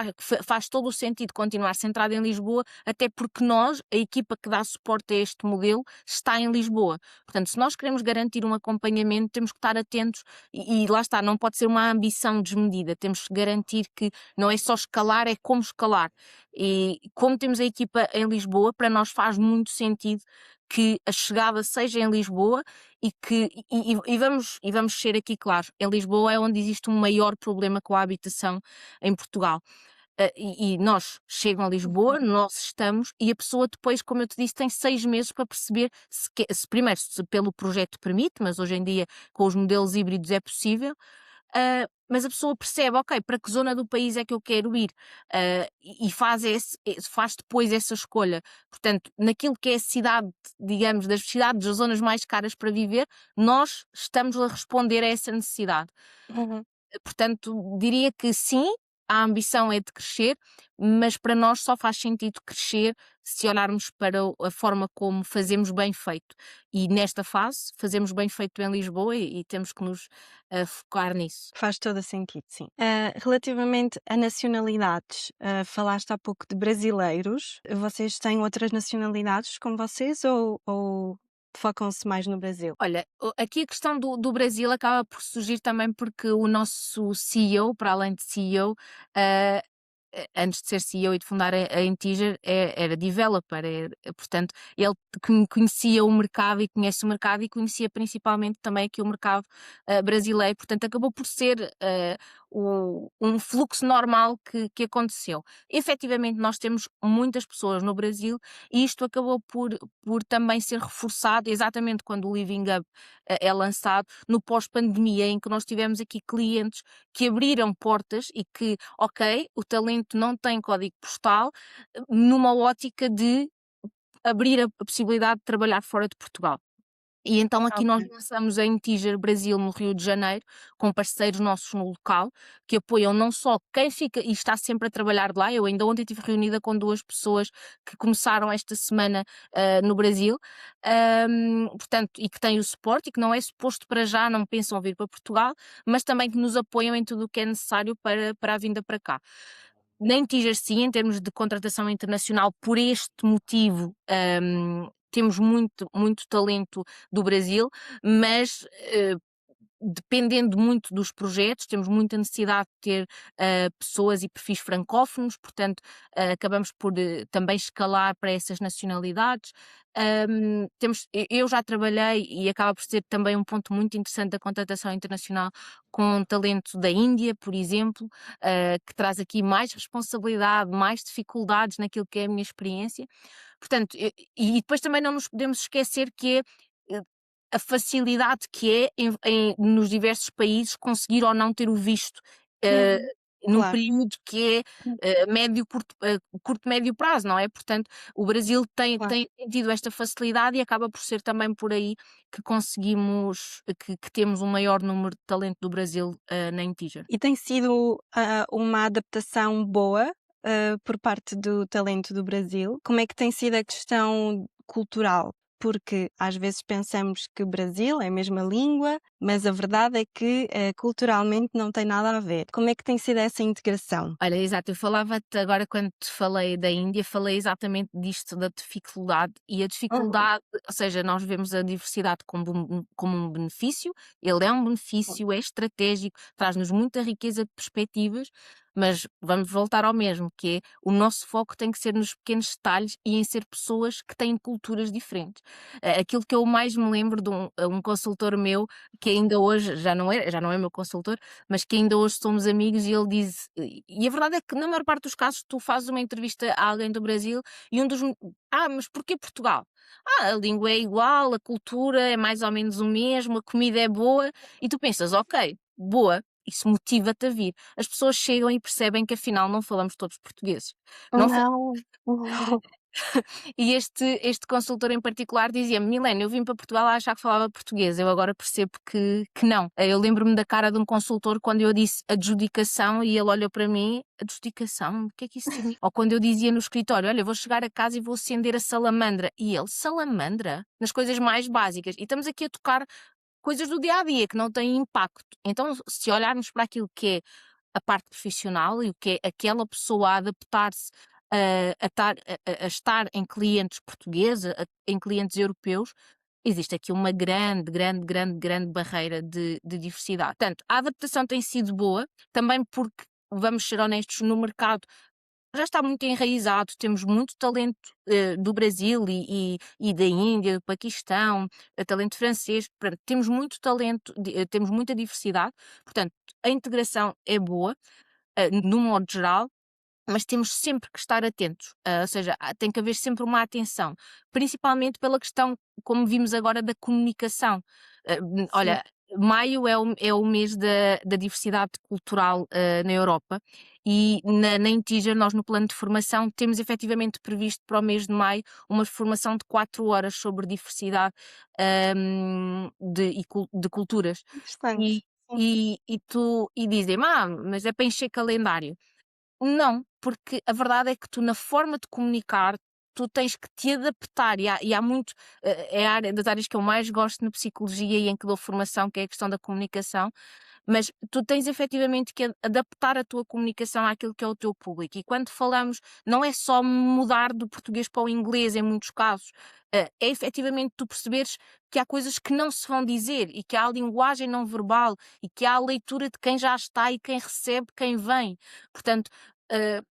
Speaker 1: faz todo o sentido continuar centrado em Lisboa, até porque nós, a equipa que dá suporte a este modelo, está em Lisboa. Portanto, se nós queremos garantir um acompanhamento, temos que estar atentos e lá está, não pode ser uma ambição desmedida, temos que garantir que não é só escalar, é como escalar. E como temos a equipa em Lisboa, para nós faz muito sentido que a chegada seja em Lisboa e vamos ser aqui claros, em Lisboa é onde existe um maior problema com a habitação em Portugal. E nós chegam a Lisboa, nós estamos, e a pessoa depois, como eu te disse, tem 6 meses para perceber se primeiro se pelo projeto permite, mas hoje em dia com os modelos híbridos é possível, mas a pessoa percebe, ok, para que zona do país é que eu quero ir, e faz depois essa escolha. Portanto, naquilo que é a cidade, digamos, das cidades, das zonas mais caras para viver, nós estamos a responder a essa necessidade.
Speaker 2: Uhum.
Speaker 1: Portanto, diria que sim, a ambição é de crescer, mas para nós só faz sentido crescer se olharmos para a forma como fazemos bem feito. E nesta fase, fazemos bem feito em Lisboa e temos que nos focar nisso.
Speaker 2: Faz todo o sentido, sim. Relativamente a nacionalidades, falaste há pouco de brasileiros. Vocês têm outras nacionalidades como vocês ou focam-se mais no Brasil?
Speaker 1: Olha, aqui a questão do Brasil acaba por surgir também porque o nosso CEO, para além de CEO, ah, antes de ser CEO e de fundar a Integer, era developer, portanto, ele conhecia o mercado e conhece o mercado e conhecia principalmente também aqui o mercado brasileiro, portanto, acabou por ser um fluxo normal que aconteceu. Efetivamente, nós temos muitas pessoas no Brasil e isto acabou por também ser reforçado exatamente quando o Living Up é lançado, no pós-pandemia, em que nós tivemos aqui clientes que abriram portas e que, ok, o talento não tem código postal, numa ótica de abrir a possibilidade de trabalhar fora de Portugal. E então aqui nós
Speaker 2: Ok.
Speaker 1: lançamos a Integer Brasil no Rio de Janeiro, com parceiros nossos no local, que apoiam não só quem fica e está sempre a trabalhar de lá, eu ainda ontem estive reunida com 2 pessoas que começaram esta semana no Brasil, portanto, e que têm o suporte e que não é suposto para já, não pensam vir para Portugal, mas também que nos apoiam em tudo o que é necessário para a vinda para cá. Na Integer sim, em termos de contratação internacional, por este motivo, temos muito talento do Brasil, mas dependendo muito dos projetos, temos muita necessidade de ter pessoas e perfis francófonos, portanto, acabamos por também escalar para essas nacionalidades. Eu já trabalhei, e acaba por ser também um ponto muito interessante da contratação internacional, com talento da Índia, por exemplo, que traz aqui mais responsabilidade, mais dificuldades naquilo que é a minha experiência. Portanto, e depois também não nos podemos esquecer que é a facilidade que é nos diversos países conseguir ou não ter o visto, eh,
Speaker 2: Uhum.
Speaker 1: num
Speaker 2: Claro.
Speaker 1: período que é médio, curto, médio prazo, não é? Portanto, o Brasil tem,
Speaker 2: Claro.
Speaker 1: tem tido esta facilidade e acaba por ser também por aí que conseguimos, que temos um maior número de talento do Brasil na Integer.
Speaker 2: E tem sido, uma adaptação boa, por parte do talento do Brasil? Como é que tem sido a questão cultural? Porque às vezes pensamos que Brasil é a mesma língua, mas a verdade é que, culturalmente não tem nada a ver. Como é que tem sido essa integração?
Speaker 1: Olha, exato, eu falava-te agora quando te falei da Índia, falei exatamente disto da dificuldade e a
Speaker 2: Uhum.
Speaker 1: dificuldade, ou seja, nós vemos a diversidade como um benefício, ele é um benefício, é estratégico, traz-nos muita riqueza de perspectivas, mas vamos voltar ao mesmo, que é o nosso foco tem que ser nos pequenos detalhes e em ser pessoas que têm culturas diferentes. Aquilo que eu mais me lembro de um consultor meu, que ainda hoje já não é meu consultor, mas que ainda hoje somos amigos e ele diz, e a verdade é que na maior parte dos casos tu fazes uma entrevista a alguém do Brasil e mas porquê Portugal? A língua é igual, a cultura é mais ou menos o mesmo, a comida é boa, e tu pensas, ok, boa, isso motiva-te a vir. As pessoas chegam e percebem que afinal não falamos todos portugueses. Não
Speaker 2: Não.
Speaker 1: E este consultor em particular dizia-me: Milena, eu vim para Portugal a achar que falava português, eu agora percebo que não. Eu lembro-me da cara de um consultor quando eu disse adjudicação e ele olhou para mim: adjudicação? O que é que isso significa? Ou quando eu dizia no escritório: olha, vou chegar a casa e vou acender a salamandra. E ele: salamandra? Nas coisas mais básicas. E estamos aqui a tocar coisas do dia a dia que não têm impacto. Então, se olharmos para aquilo que é a parte profissional e o que é aquela pessoa a adaptar-se a estar em clientes portugueses, em clientes europeus, existe aqui uma grande, grande, grande, grande barreira de diversidade. Portanto, a adaptação tem sido boa, também porque, vamos ser honestos, no mercado já está muito enraizado, temos muito talento do Brasil e da Índia, do Paquistão, talento francês, portanto, temos muito talento, temos muita diversidade, portanto, a integração é boa, no modo geral, mas temos sempre que estar atentos, ou seja, tem que haver sempre uma atenção, principalmente pela questão, como vimos agora, da comunicação.
Speaker 2: Sim.
Speaker 1: Olha, maio é o mês da diversidade cultural na Europa e na Integer, nós no plano de formação temos efetivamente previsto para o mês de maio uma formação de 4 horas sobre diversidade de culturas.
Speaker 2: Interessante.
Speaker 1: E, e dizem, mas é para encher calendário. Não, porque a verdade é que tu na forma de comunicar, tu tens que te adaptar e há muito, é a área das áreas que eu mais gosto na psicologia e em que dou formação, que é a questão da comunicação, mas tu tens efetivamente que adaptar a tua comunicação àquilo que é o teu público. E quando falamos, não é só mudar do português para o inglês em muitos casos, é efetivamente tu perceberes que há coisas que não se vão dizer e que há a linguagem não verbal e que há a leitura de quem já está e quem recebe, quem vem. Portanto, eh,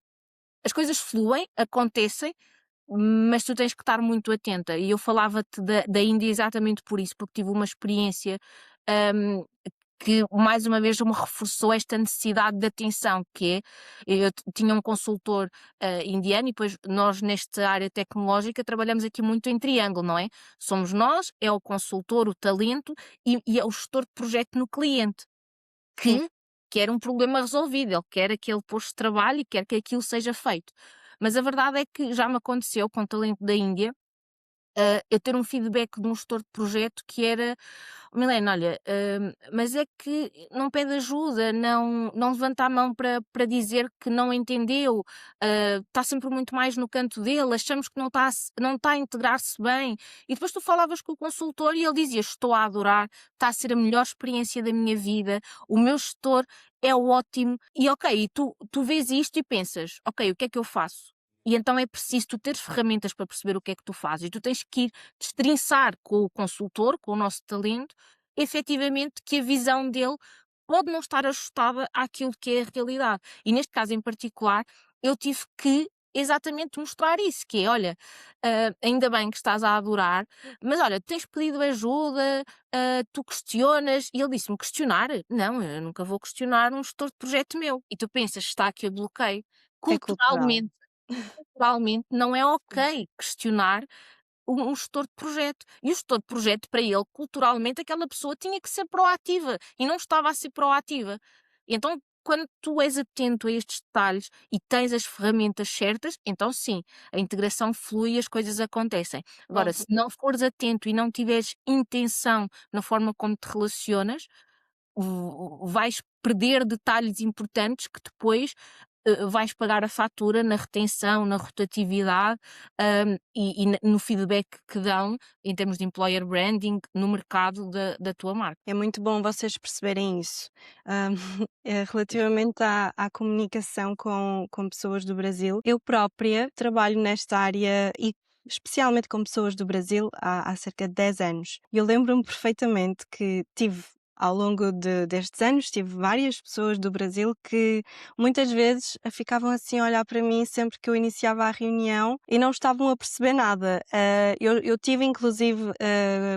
Speaker 1: as coisas fluem, acontecem, mas tu tens que estar muito atenta. E eu falava-te da Índia exatamente por isso, porque tive uma experiência hum, que mais uma vez me reforçou esta necessidade de atenção, que é, tinha um consultor indiano e depois nós nesta área tecnológica trabalhamos aqui muito em triângulo, não é? Somos nós, é o consultor, o talento e é o gestor de projeto no cliente
Speaker 2: Sim.
Speaker 1: que quer um problema resolvido, ele quer aquele posto de trabalho e quer que aquilo seja feito. Mas a verdade é que já me aconteceu com o talento da Índia, eu ter um feedback de um gestor de projeto que era: "Oh, Milena, olha, mas é que não pede ajuda, não levanta a mão para dizer que não entendeu, está sempre muito mais no canto dele, achamos que não está a integrar-se bem". E depois tu falavas com o consultor e ele dizia: "Estou a adorar, está a ser a melhor experiência da minha vida, o meu gestor é ótimo". E ok, e tu vês isto e pensas: "Ok, o que é que eu faço?". E então é preciso tu teres ferramentas para perceber o que é que tu fazes e tu tens que ir destrinçar com o consultor, com o nosso talento, efetivamente que a visão dele pode não estar ajustada àquilo que é a realidade. E neste caso em particular, eu tive que exatamente mostrar isso, que é, olha, ainda bem que estás a adorar, mas olha, tens pedido ajuda, tu questionas, e ele disse-me, questionar? Não, eu nunca vou questionar um gestor de projeto meu. E tu pensas, está aqui o bloqueio.
Speaker 2: É cultural.
Speaker 1: Culturalmente não é ok questionar um gestor de projeto. E o gestor de projeto, para ele, culturalmente, aquela pessoa tinha que ser proativa e não estava a ser proativa. E então, quando tu és atento a estes detalhes e tens as ferramentas certas, então sim, a integração flui e as coisas acontecem. Agora,
Speaker 2: Uhum.
Speaker 1: se não fores atento e não tiveres intenção na forma como te relacionas, vais perder detalhes importantes que depois vais pagar a fatura na retenção, na rotatividade, e no feedback que dão em termos de employer branding no mercado da tua marca.
Speaker 2: É muito bom vocês perceberem isso. Hã, relativamente à comunicação com pessoas do Brasil, eu própria trabalho nesta área e especialmente com pessoas do Brasil há cerca de 10 anos. E eu lembro-me perfeitamente que tive ao longo destes anos, tive várias pessoas do Brasil que muitas vezes ficavam assim a olhar para mim sempre que eu iniciava a reunião e não estavam a perceber nada. Eu tive inclusive,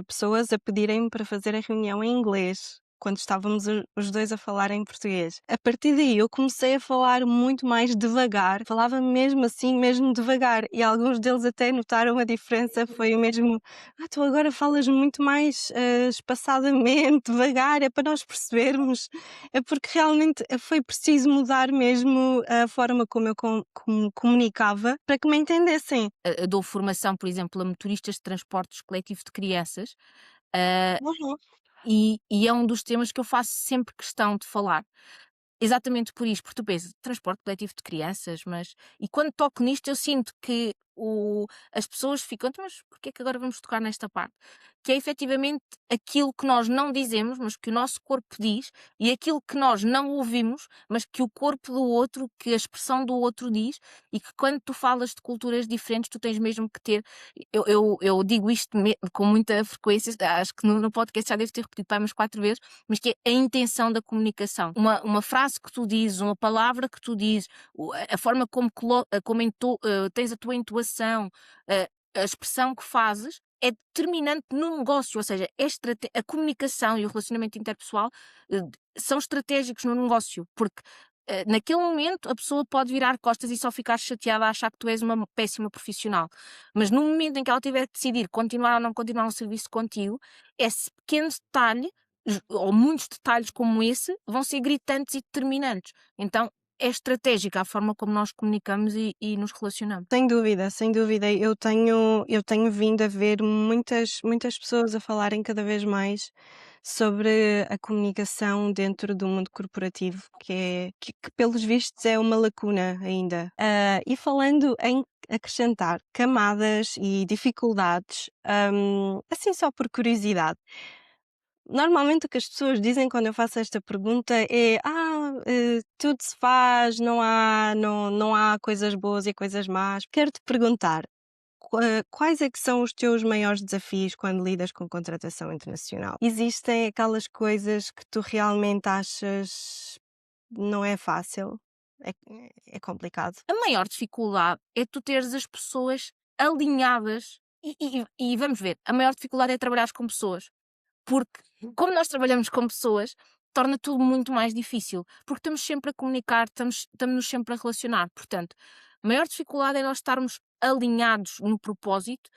Speaker 2: pessoas a pedirem-me para fazer a reunião em inglês, quando estávamos os 2 a falar em português. A partir daí eu comecei a falar muito mais devagar, falava mesmo assim, mesmo devagar, e alguns deles até notaram a diferença, foi mesmo: "Ah, tu agora falas muito mais, espaçadamente, devagar, é para nós percebermos". É porque realmente, foi preciso mudar mesmo a forma como eu comunicava para que me entendessem.
Speaker 1: Eu dou formação, por exemplo, a motoristas de transportes coletivos de crianças, ah,
Speaker 2: Uhum.
Speaker 1: e é um dos temas que eu faço sempre questão de falar. Exatamente por isto, porque tu pensas, transporte coletivo de crianças, mas. E quando toco nisto, eu sinto que as pessoas ficam: "Então, mas porquê é que agora vamos tocar nesta parte?" Que é efetivamente aquilo que nós não dizemos, mas que o nosso corpo diz, e aquilo que nós não ouvimos, mas que o corpo do outro, que a expressão do outro diz, e que quando tu falas de culturas diferentes, tu tens mesmo que ter. Eu digo isto com muita frequência, acho que no podcast já devo ter repetido para umas 4 vezes, mas que é a intenção da comunicação. Uma frase que tu dizes, uma palavra que tu dizes, a forma como, tens a tua entoação, a expressão que fazes, é determinante no negócio, ou seja, a comunicação e o relacionamento interpessoal são estratégicos no negócio, porque naquele momento a pessoa pode virar costas e só ficar chateada a achar que tu és uma péssima profissional. Mas no momento em que ela tiver que decidir continuar ou não continuar um serviço contigo, esse pequeno detalhe, ou muitos detalhes como esse, vão ser gritantes e determinantes. Então é estratégica a forma como nós comunicamos e nos relacionamos.
Speaker 2: Sem dúvida, sem dúvida. Eu tenho vindo a ver muitas pessoas a falarem cada vez mais sobre a comunicação dentro do mundo corporativo, que pelos vistos é uma lacuna ainda. E falando em acrescentar camadas e dificuldades, assim só por curiosidade, normalmente o que as pessoas dizem quando eu faço esta pergunta é: tudo se faz, não há coisas boas e coisas más. Quero-te perguntar, quais é que são os teus maiores desafios quando lidas com contratação internacional? Existem aquelas coisas que tu realmente achas não é fácil? É é complicado?
Speaker 1: A maior dificuldade é tu teres as pessoas alinhadas e vamos ver, a maior dificuldade é trabalhares com pessoas. Porque, como nós trabalhamos com pessoas, torna tudo muito mais difícil, porque estamos sempre a comunicar, estamos-nos sempre a relacionar. Portanto, a maior dificuldade é nós estarmos alinhados no propósito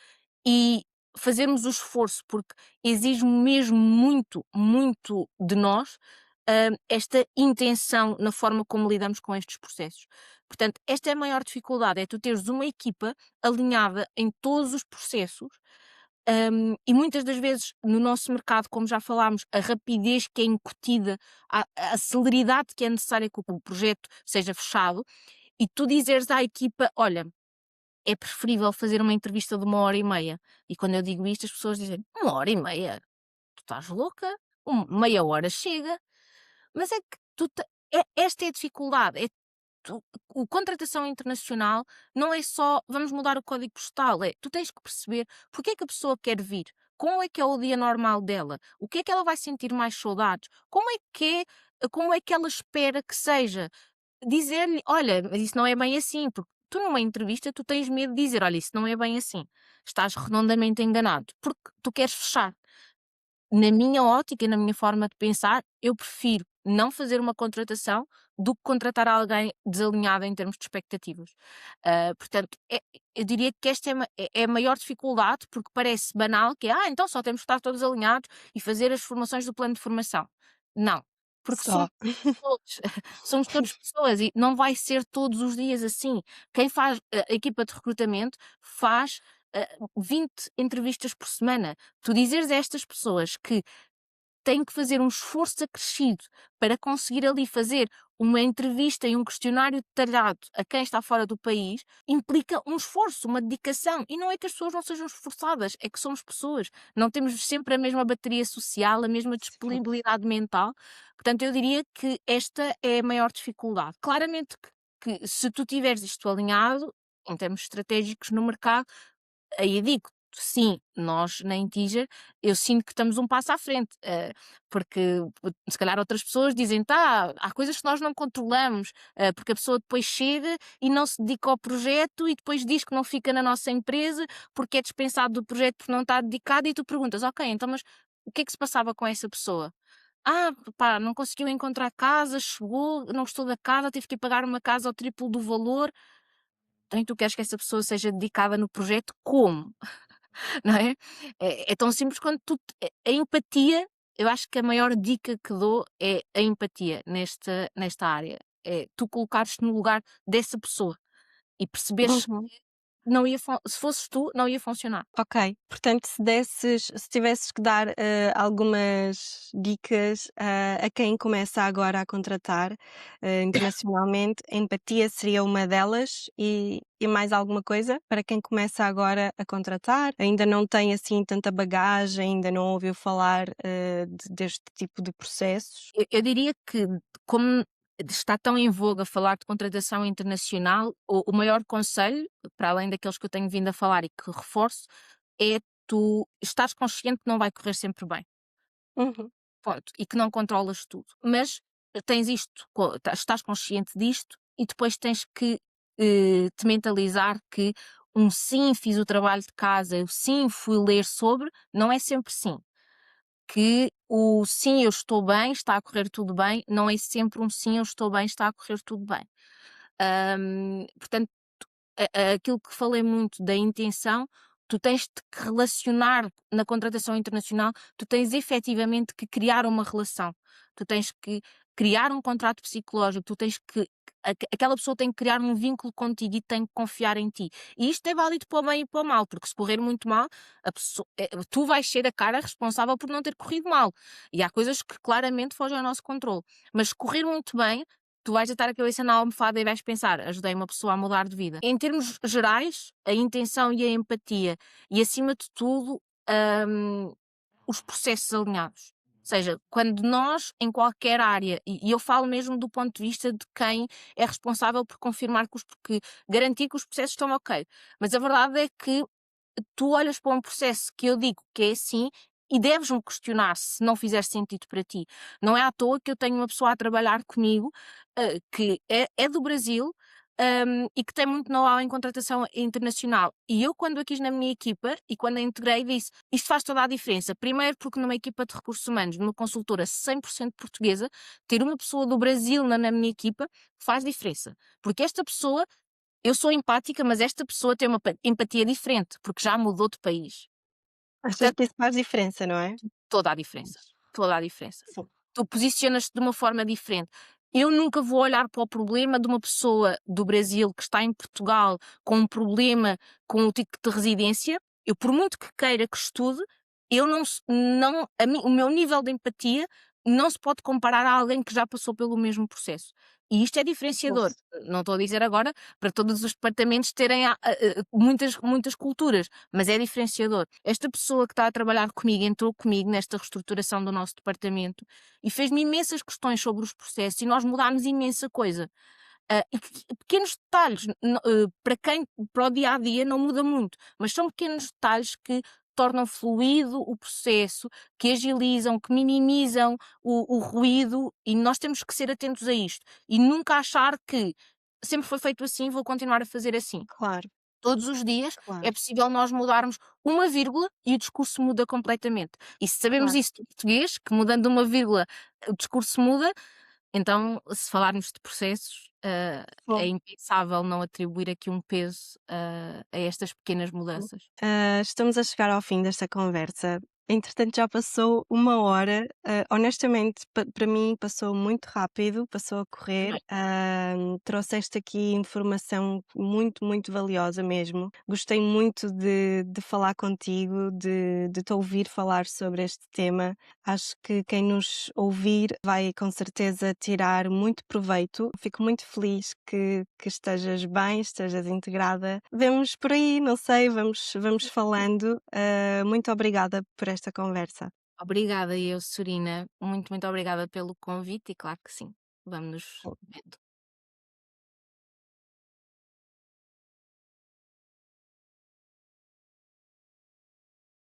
Speaker 1: e fazermos o esforço, porque exige mesmo muito, muito de nós, esta intenção na forma como lidamos com estes processos. Portanto, esta é a maior dificuldade, é tu teres uma equipa alinhada em todos os processos. E muitas das vezes no nosso mercado, como já falámos, a rapidez que é incutida, a celeridade que é necessária que o projeto seja fechado, e tu dizeres à equipa: "Olha, é preferível fazer uma entrevista de 1 hora e meia." E quando eu digo isto, as pessoas dizem: 1 hora e meia? Tu estás louca? Meia hora chega." Mas é que esta é a dificuldade, o contratação internacional não é só vamos mudar o código postal, é tu tens que perceber porque é que a pessoa quer vir, como é que é o dia normal dela, o que é que ela vai sentir mais saudades, como é que ela espera que seja. Dizer-lhe: "Olha, mas isso não é bem assim", porque tu numa entrevista tu tens medo de dizer: "Olha, isso não é bem assim." Estás redondamente enganado, porque tu queres fechar. Na minha ótica e na minha forma de pensar, eu prefiro não fazer uma contratação do que contratar alguém desalinhado em termos de expectativas. Portanto, eu diria que esta é a maior dificuldade, porque parece banal, que é: então só temos que estar todos alinhados e fazer as formações do plano de formação." Não, porque
Speaker 2: Só.
Speaker 1: somos todos, somos todos pessoas e não vai ser todos os dias assim. Quem faz a equipa de recrutamento faz 20 entrevistas por semana. Tu dizeres a estas pessoas que têm que fazer um esforço acrescido para conseguir ali fazer uma entrevista e um questionário detalhado a quem está fora do país, implica um esforço, uma dedicação. E não é que as pessoas não sejam esforçadas, é que somos pessoas. Não temos sempre a mesma bateria social, a mesma
Speaker 2: Sim.
Speaker 1: disponibilidade mental. Portanto, eu diria que esta é a maior dificuldade. Claramente que se tu tiveres isto alinhado, em termos estratégicos no mercado, aí digo, sim, nós na Integer, eu sinto que estamos um passo à frente, porque se calhar outras pessoas dizem: "Tá, há coisas que nós não controlamos", porque a pessoa depois chega e não se dedica ao projeto e depois diz que não fica na nossa empresa, porque é dispensado do projeto porque não está dedicado e tu perguntas: "Ok, então mas o que é que se passava com essa pessoa?" Pá, não conseguiu encontrar casa, chegou, não gostou da casa, teve que ir pagar uma casa ao triplo do valor. Então e tu queres que essa pessoa seja dedicada no projeto como? Não é? É tão simples quanto a empatia. Eu acho que a maior dica que dou é a empatia nesta área. É tu colocares-te no lugar dessa pessoa e perceberes
Speaker 2: Uhum.
Speaker 1: se fosses tu, não ia funcionar.
Speaker 2: Ok, portanto, se tivesses que dar algumas dicas a quem começa agora a contratar internacionalmente, a empatia seria uma delas e mais alguma coisa para quem começa agora a contratar, ainda não tem assim tanta bagagem, ainda não ouviu falar deste tipo de processos.
Speaker 1: Eu diria que, como está tão em voga falar de contratação internacional, o maior conselho, para além daqueles que eu tenho vindo a falar e que reforço, é tu estares consciente que não vai correr sempre bem.
Speaker 2: Uhum.
Speaker 1: Ponto. E que não controlas tudo. Mas tens isto, estás consciente disto e depois tens que te mentalizar que um sim, fiz o trabalho de casa, eu sim, fui ler sobre, não é sempre sim. Que o sim, eu estou bem, está a correr tudo bem, não é sempre um sim, eu estou bem, está a correr tudo bem. Portanto, aquilo que falei muito da intenção, tu tens de que relacionar na contratação internacional, tu tens efetivamente que criar uma relação, tu tens que criar um contrato psicológico, tu tens que aquela pessoa tem que criar um vínculo contigo e tem que confiar em ti. E isto é válido para o bem e para o mal, porque se correr muito mal, tu vais ser a cara responsável por não ter corrido mal. E há coisas que claramente fogem ao nosso controle. Mas se correr muito bem, tu vais deitar a cabeça na almofada e vais pensar: ajudei uma pessoa a mudar de vida. Em termos gerais, a intenção e a empatia e, acima de tudo, hum, os processos alinhados. Ou seja, quando nós, em qualquer área, e eu falo mesmo do ponto de vista de quem é responsável por confirmar porque garantir que os processos estão ok. Mas a verdade é que tu olhas para um processo que eu digo que é assim e deves-me questionar se não fizer sentido para ti. Não é à toa que eu tenho uma pessoa a trabalhar comigo que é do Brasil e que tem muito know-how em contratação internacional. E eu, quando a quis na minha equipa e quando a integrei, disse: isto faz toda a diferença. Primeiro, porque numa equipa de recursos humanos, numa consultora 100% portuguesa, ter uma pessoa do Brasil na minha equipa faz diferença. Porque esta pessoa, eu sou empática, mas esta pessoa tem uma empatia diferente, porque já mudou de país.
Speaker 2: Achas
Speaker 1: Portanto,
Speaker 2: que isso faz diferença, não é?
Speaker 1: toda a diferença, toda a diferença.
Speaker 2: Sim.
Speaker 1: Tu posicionas-te de uma forma diferente. Eu nunca vou olhar para o problema de uma pessoa do Brasil que está em Portugal com um problema com o título de residência. Eu, por muito que queira que estude, eu não, o meu nível de empatia não se pode comparar a alguém que já passou pelo mesmo processo. E isto é diferenciador. Não estou a dizer agora para todos os departamentos terem muitas culturas, mas é diferenciador. Esta pessoa que está a trabalhar comigo entrou comigo nesta reestruturação do nosso departamento e fez-me imensas questões sobre os processos e nós mudámos imensa coisa. Pequenos detalhes, para o dia a dia não muda muito, mas são pequenos detalhes que tornam fluido o processo, que agilizam, que minimizam o ruído e nós temos que ser atentos a isto e nunca achar que sempre foi feito assim, vou continuar a fazer assim.
Speaker 2: Claro,
Speaker 1: Todos os dias é
Speaker 2: claro,
Speaker 1: possível nós mudarmos uma vírgula e o discurso muda completamente. E se sabemos
Speaker 2: claro.
Speaker 1: isso de português, que mudando uma vírgula o discurso muda, então, se falarmos de processos, é
Speaker 2: Bom,
Speaker 1: impensável não atribuir aqui um peso, a estas pequenas mudanças.
Speaker 2: estamos a chegar ao fim desta conversa. Entretanto, já passou uma hora. Honestamente, para mim, passou muito rápido, passou a correr.
Speaker 1: Também.
Speaker 2: Trouxeste aqui informação muito, muito valiosa mesmo. Gostei muito de falar contigo, de te ouvir falar sobre este tema. Acho que quem nos ouvir vai com certeza tirar muito proveito. Fico muito feliz que estejas bem, estejas integrada. Vemos por aí, não sei, vamos falando. Muito obrigada por esta conversa.
Speaker 1: Obrigada eu, Sorina. Muito, muito obrigada pelo convite e claro que sim, vamos nos vendo.